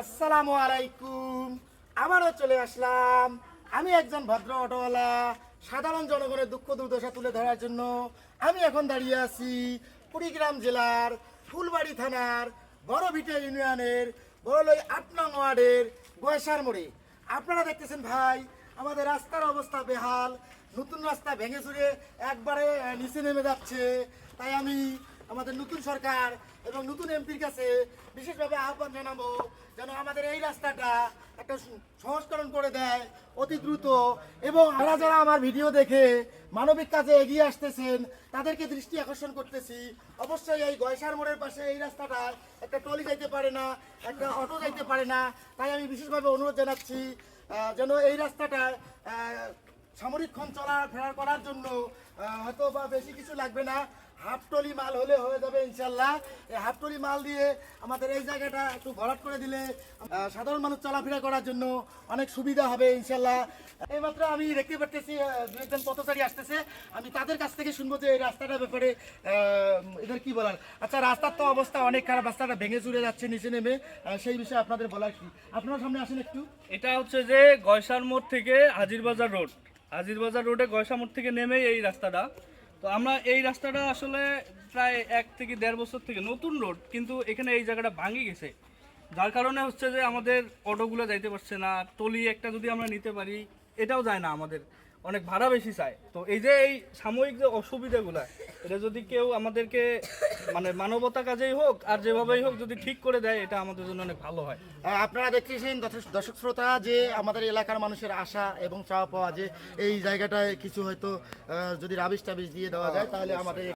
আসসালামু আলাইকুম। আবারও চলে আসলাম। আমি একজন ভদ্র অটোওয়ালা, সাধারণ জনগণের দুঃখ দুর্দশা তুলে ধরার জন্য আমি এখন দাঁড়িয়ে আছি কুড়িগ্রাম জেলার ফুলবাড়ি থানার বড়ভিটা ইউনিয়নের বড়লই ৮ নং ওয়ার্ডের গোয়েসার মোড়ে। আপনারা দেখতেছেন ভাই, আমাদের রাস্তার অবস্থা বেহাল। নতুন রাস্তা ভেঙে চুরে একবারে নিচে নেমে যাচ্ছে। তাই আমি আমাদের নতুন সরকার এবং নতুন এমপির কাছে বিশেষভাবে আহ্বান জানাবো যেন আমাদের এই রাস্তাটা একটা সংস্করণ করে দেয় অতি দ্রুত। এবং আমরা যারা আমার ভিডিও দেখে মানবিক কাজে এগিয়ে আসতেছেন তাদেরকে দৃষ্টি আকর্ষণ করতেছি, অবশ্যই এই গয়সার মোড়ের পাশে এই রাস্তাটায় একটা ট্রলি যাইতে পারে না, একটা অটো যাইতে পারে না। তাই আমি বিশেষভাবে অনুরোধ জানাচ্ছি যেন এই রাস্তাটায় সামরিকক্ষণ চলাফেরা করার জন্য হয়তো বা বেশি কিছু লাগবে না, হাফটলি মাল হলে হয়ে যাবে ইনশাল্লাহ। এই হাফটলি মাল দিয়ে আমাদের এই জায়গাটা একটু ভরাট করে দিলে সাধারণ মানুষ চলাফেরা করার জন্য অনেক সুবিধা হবে ইনশাল্লাহ। এইমাত্র আমি দেখতে পারতেছি দু একজন পথচারী আসতেছে, আমি তাদের কাছ থেকে শুনবো যে এই রাস্তাটার ব্যাপারে এদের কি বলার। আচ্ছা, রাস্তার তো অবস্থা অনেক খারাপ, রাস্তাটা ভেঙে চুরে যাচ্ছে নিচে নেমে, সেই বিষয়ে আপনাদের বলার কি? আপনারা সামনে আসেন একটু। এটা হচ্ছে যে গয়সার মোড় থেকে হাজিরবাজার রোড, হাজিরবাজার রোডে গয়সা মোড় থেকে নেমে এই রাস্তাটা। তো আমরা এই রাস্তাটা আসলে প্রায় 1 থেকে 1.5 বছর থেকে নতুন রোড, কিন্তু এখানে এই জায়গাটা ভাঙে গেছে, যার কারণে হচ্ছে যে আমাদের অটোগুলো যাইতে পারছে না। টলি একটা যদি আমরা নিতে পারি এটাও যায় না, আমাদের অনেক ভাড়া বেশি চায়। তো এই যে এই সাময়িক যে অসুবিধাগুলা, এটা যদি কেউ আমাদেরকে মানে মানবতা কাজেই হোক আর যেভাবেই হোক যদি ঠিক করে দেয়, এটা আমাদের জন্য অনেক ভালো হয়। আপনারা দেখতেছেন দর্শক শ্রোতা যে আমাদের এলাকার মানুষের আশা এবং চাওয়া পাওয়া যে এই জায়গাটায় কিছু হয়তো যদি রাবিশ টাবিশ দিয়ে দেওয়া যায় তাহলে আমাদের